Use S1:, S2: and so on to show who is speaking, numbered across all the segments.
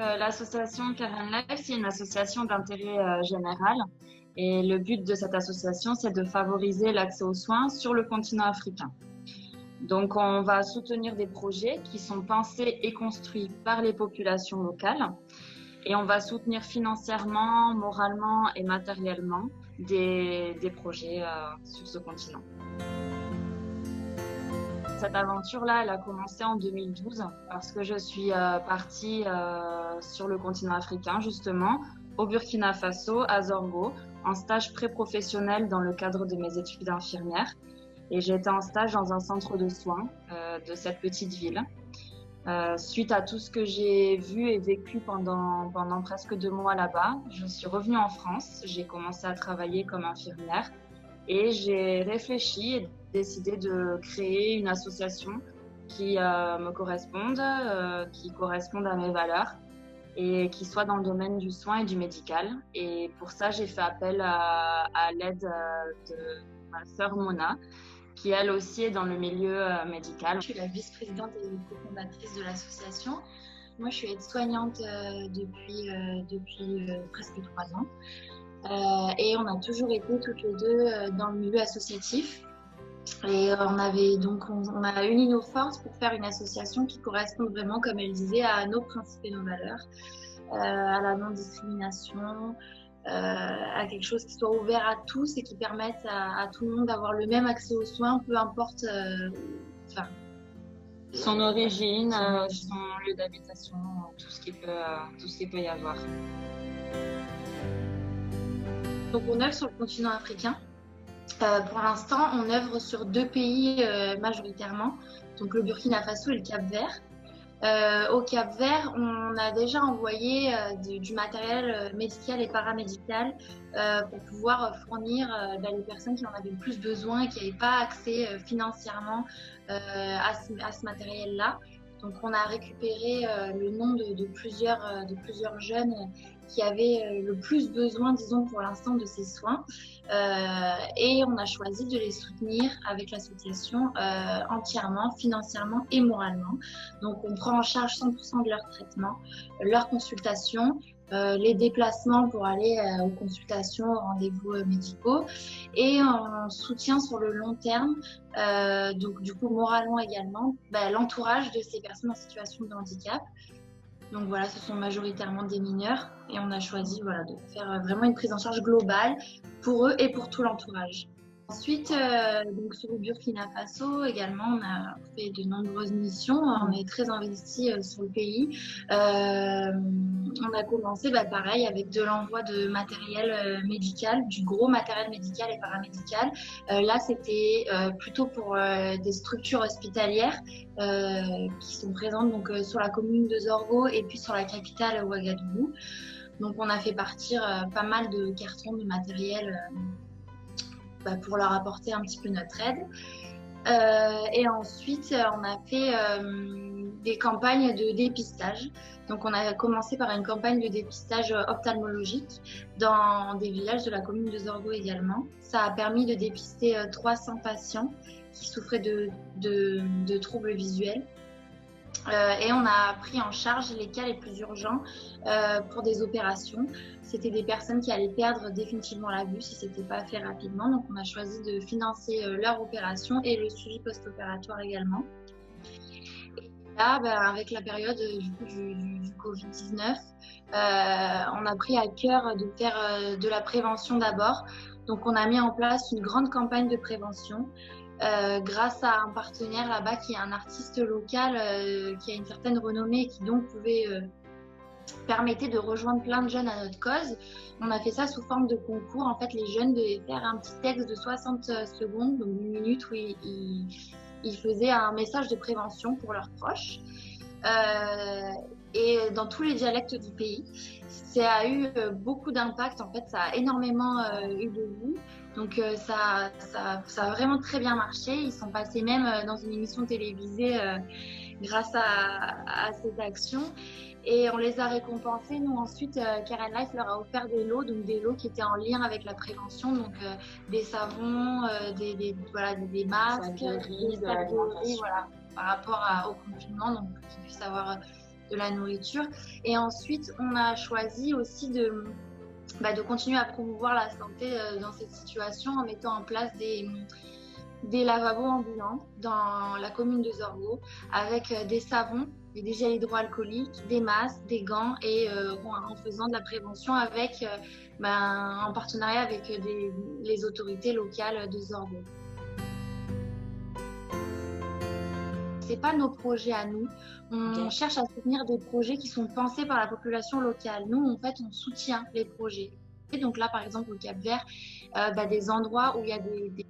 S1: L'association Karen Life, c'est une association d'intérêt général. Et le but de cette association, c'est de favoriser l'accès aux soins sur le continent africain. Donc, on va soutenir des projets qui sont pensés et construits par les populations locales. Et on va soutenir financièrement, moralement et matériellement des projets sur ce continent. Cette aventure-là, elle a commencé en 2012 parce que je suis partie sur le continent africain, justement, au Burkina Faso, à Zorgo, en stage pré-professionnel dans le cadre de mes études d'infirmière. Et j'ai été en stage dans un centre de soins de cette petite ville. Suite à tout ce que j'ai vu et vécu pendant presque 2 mois là-bas, je suis revenue en France. J'ai commencé à travailler comme infirmière et j'ai réfléchi et décidé de créer une association qui me corresponde, qui corresponde à mes valeurs et qui soit dans le domaine du soin et du médical. Et pour ça, j'ai fait appel à l'aide de ma sœur Mona, qui elle aussi est dans le milieu médical.
S2: Je suis la vice-présidente et cofondatrice de l'association. Moi, je suis aide-soignante depuis presque 3 ans. Et on a toujours été toutes les deux dans le milieu associatif. Et on a uni nos forces pour faire une association qui corresponde vraiment, comme elle disait, à nos principes et nos valeurs, à la non-discrimination, à quelque chose qui soit ouvert à tous et qui permette à tout le monde d'avoir le même accès aux soins, peu importe
S1: son origine, son lieu d'habitation, tout ce qu'il peut y avoir.
S2: Donc on œuvre sur le continent africain. Pour l'instant, on œuvre sur 2 pays majoritairement, donc le Burkina Faso et le Cap-Vert. Au Cap-Vert, on a déjà envoyé du matériel médical et paramédical pour pouvoir fournir les personnes qui en avaient le plus besoin et qui n'avaient pas accès financièrement à ce matériel-là. Donc on a récupéré le nom de plusieurs jeunes qui avaient le plus besoin, disons, pour l'instant de ces soins. Et on a choisi de les soutenir avec l'association entièrement, financièrement et moralement. Donc on prend en charge 100% de leur traitement, leur consultation, les déplacements pour aller aux consultations, aux rendez-vous médicaux, et on soutient sur le long terme, donc du coup moralement également, l'entourage de ces personnes en situation de handicap. Donc voilà, ce sont majoritairement des mineurs et on a choisi de faire vraiment une prise en charge globale pour eux et pour tout l'entourage. Ensuite, donc sur le Burkina Faso également, on a fait de nombreuses missions. On est très investi sur le pays. On a commencé pareil avec de l'envoi de matériel médical, du gros matériel médical et paramédical. Là, c'était plutôt pour des structures hospitalières qui sont présentes donc, sur la commune de Zorgo et puis sur la capitale Ouagadougou. Donc on a fait partir pas mal de cartons de matériel pour leur apporter un petit peu notre aide. Et ensuite, on a fait des campagnes de dépistage. Donc, on a commencé par une campagne de dépistage ophtalmologique dans des villages de la commune de Zorgo également. Ça a permis de dépister 300 patients qui souffraient de troubles visuels. Et on a pris en charge les cas les plus urgents pour des opérations. C'était des personnes qui allaient perdre définitivement la vue si ce n'était pas fait rapidement. Donc on a choisi de financer leur opération et le suivi post-opératoire également. Et là, avec la période du Covid-19, on a pris à cœur de faire de la prévention d'abord. Donc on a mis en place une grande campagne de prévention. Grâce à un partenaire là-bas qui est un artiste local qui a une certaine renommée et qui donc permettait de rejoindre plein de jeunes à notre cause. On a fait ça sous forme de concours. En fait, les jeunes devaient faire un petit texte de 60 secondes, donc 1 minute, où ils faisaient un message de prévention pour leurs proches. Et dans tous les dialectes du pays. Ça a eu beaucoup d'impact, en fait, ça a énormément eu de vues. Donc ça a vraiment très bien marché. Ils sont passés même dans une émission télévisée grâce à cette action. Et on les a récompensés. Nous, ensuite, Karen Life leur a offert des lots, donc des lots qui étaient en lien avec la prévention, donc des savons, des masques, des sacs de riz, par rapport au confinement, donc pour qu'ils puissent avoir de la nourriture. Et ensuite, on a choisi aussi de continuer à promouvoir la santé dans cette situation en mettant en place des lavabos ambulants dans la commune de Zorgo avec des savons et des gels hydroalcooliques, des masques, des gants et en faisant de la prévention avec, en partenariat avec les autorités locales de Zorgo. C'est pas nos projets à nous. On cherche à soutenir des projets qui sont pensés par la population locale. Nous, en fait, on soutient les projets. Et donc là, par exemple, au Cap-Vert, des endroits où il y a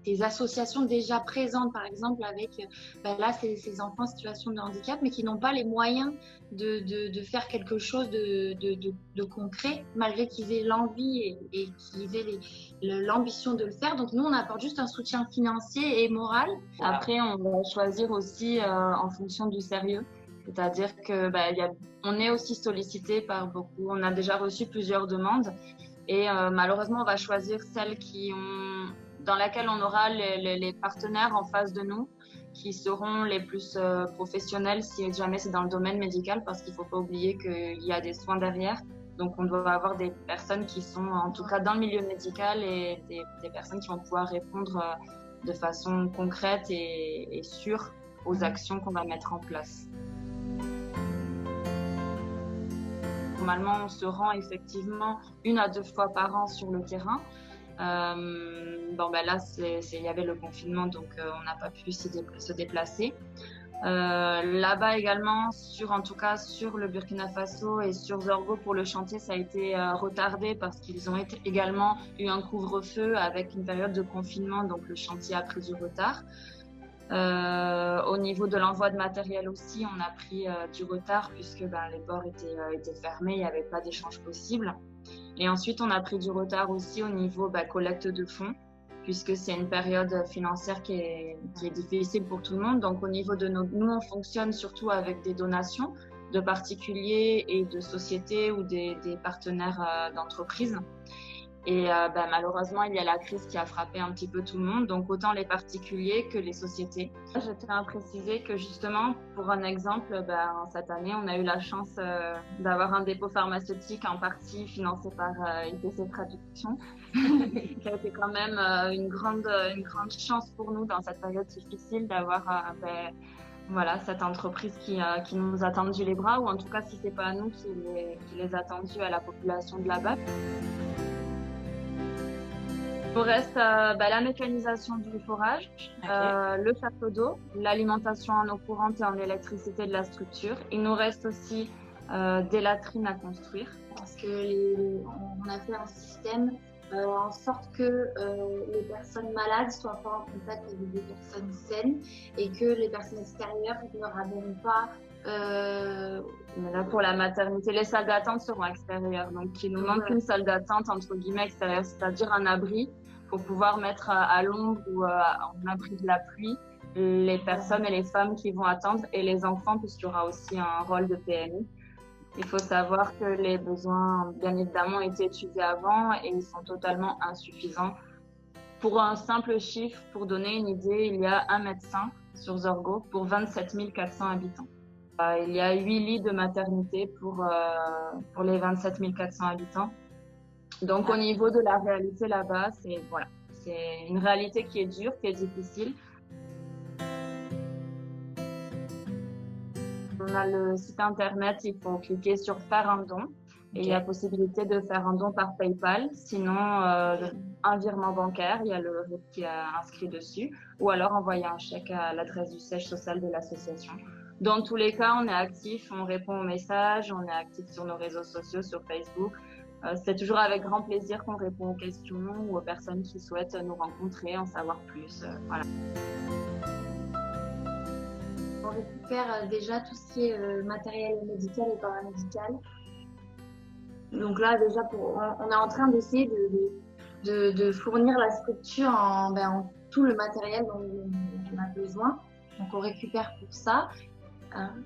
S2: des associations déjà présentes, par exemple, avec là, ces enfants en situation de handicap, mais qui n'ont pas les moyens de faire quelque chose de concret, malgré qu'ils aient l'envie et qu'ils aient l'ambition de le faire. Donc nous, on apporte juste un soutien financier et moral.
S1: Après, on va choisir aussi en fonction du sérieux. C'est-à-dire que on est aussi sollicité par beaucoup. On a déjà reçu plusieurs demandes. Et malheureusement, on va choisir celles dans laquelle on aura les partenaires en face de nous qui seront les plus professionnels si jamais c'est dans le domaine médical, parce qu'il ne faut pas oublier qu'il y a des soins derrière. Donc, on doit avoir des personnes qui sont en tout cas dans le milieu médical et des personnes qui vont pouvoir répondre de façon concrète et sûre aux actions qu'on va mettre en place. Normalement, on se rend effectivement 1 à 2 fois par an sur le terrain. Là, il y avait le confinement, donc on n'a pas pu se déplacer. Là-bas également, en tout cas sur le Burkina Faso et sur Zorgo pour le chantier, ça a été retardé parce qu'ils ont également eu un couvre-feu avec une période de confinement, donc le chantier a pris du retard. Au niveau de l'envoi de matériel aussi, on a pris du retard puisque les ports étaient fermés, il n'y avait pas d'échange possible. Et ensuite, on a pris du retard aussi au niveau collecte de fonds, puisque c'est une période financière qui est difficile pour tout le monde. Donc, au niveau de nous, on fonctionne surtout avec des donations de particuliers et de sociétés ou des partenaires d'entreprises. Et malheureusement, il y a la crise qui a frappé un petit peu tout le monde, donc autant les particuliers que les sociétés. Je tiens à préciser que justement, pour un exemple, cette année, on a eu la chance d'avoir un dépôt pharmaceutique en partie financé par IPC Traduction, qui a été quand même une grande chance pour nous dans cette période difficile d'avoir cette entreprise qui nous a tendu les bras, ou en tout cas, si c'est pas à nous, qui les a tendus à la population de là-bas. Il nous reste la mécanisation du forage, le château d'eau, l'alimentation en eau courante et en électricité de la structure. Il nous reste aussi des latrines à construire.
S2: Parce qu'on a fait un système en sorte que les personnes malades soient pas en contact avec des personnes saines et que les personnes extérieures ne ramènent pas.
S1: Mais là, pour la maternité, les salles d'attente seront extérieures. Donc, il nous manque une salle d'attente, entre guillemets, extérieure, c'est-à-dire un abri pour pouvoir mettre à l'ombre ou en abri de la pluie les personnes et les femmes qui vont attendre et les enfants, puisqu'il y aura aussi un rôle de PMI. Il faut savoir que les besoins, bien évidemment, ont été étudiés avant et ils sont totalement insuffisants. Pour un simple chiffre, pour donner une idée, il y a un médecin sur Zorgo pour 27 400 habitants. Il y a 8 lits de maternité pour les 27 400 habitants. Donc, au niveau de la réalité là-bas, c'est une réalité qui est dure, qui est difficile. On a le site internet, il faut cliquer sur faire un don. Et il y a possibilité de faire un don par PayPal. Sinon, un virement bancaire, il y a le RIB qui est inscrit dessus. Ou alors envoyer un chèque à l'adresse du siège social de l'association. Dans tous les cas, on est actif, on répond aux messages, on est actif sur nos réseaux sociaux, sur Facebook. C'est toujours avec grand plaisir qu'on répond aux questions ou aux personnes qui souhaitent nous rencontrer, en savoir plus. Voilà.
S2: On récupère déjà tout ce qui est matériel médical et paramédical. Donc là, déjà, on est en train d'essayer de fournir la structure en tout le matériel dont on a besoin. Donc on récupère pour ça.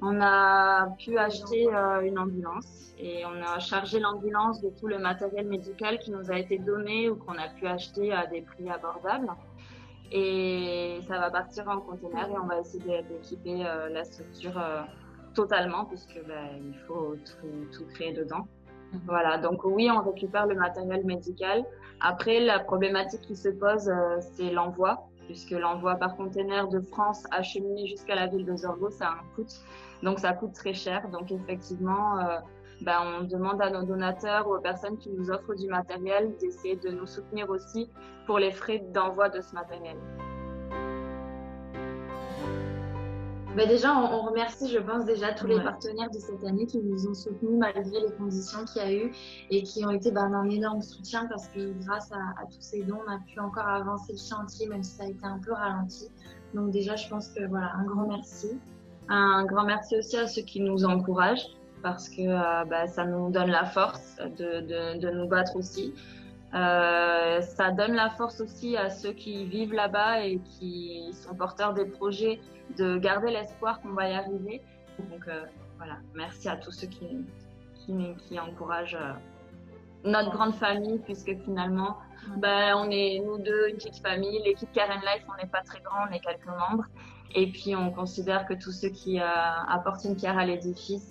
S1: On a pu acheter une ambulance et on a chargé l'ambulance de tout le matériel médical qui nous a été donné ou qu'on a pu acheter à des prix abordables. Et ça va partir en conteneur et on va essayer d'équiper la structure totalement, puisque il faut tout créer dedans. Voilà, donc oui, on récupère le matériel médical. Après, la problématique qui se pose, c'est l'envoi, puisque l'envoi par container de France acheminé jusqu'à la ville de Zorgo, ça a un coût. Donc, ça coûte très cher. Donc, effectivement, on demande à nos donateurs ou aux personnes qui nous offrent du matériel d'essayer de nous soutenir aussi pour les frais d'envoi de ce matériel.
S2: Déjà, on remercie, je pense, déjà tous les partenaires de cette année qui nous ont soutenus malgré les conditions qu'il y a eu et qui ont été d'un énorme soutien parce que grâce à tous ces dons, on a pu encore avancer le chantier, même si ça a été un peu ralenti. Donc déjà, je pense que voilà, un grand merci.
S1: Un grand merci aussi à ceux qui nous encouragent parce que ça nous donne la force de nous battre aussi. Ça donne la force aussi à ceux qui vivent là-bas et qui sont porteurs des projets de garder l'espoir qu'on va y arriver. Donc voilà, merci à tous ceux qui encouragent notre grande famille, puisque finalement, on est nous deux, une petite famille. L'équipe Karen Life, on n'est pas très grand, on est quelques membres. Et puis on considère que tous ceux qui apportent une pierre à l'édifice,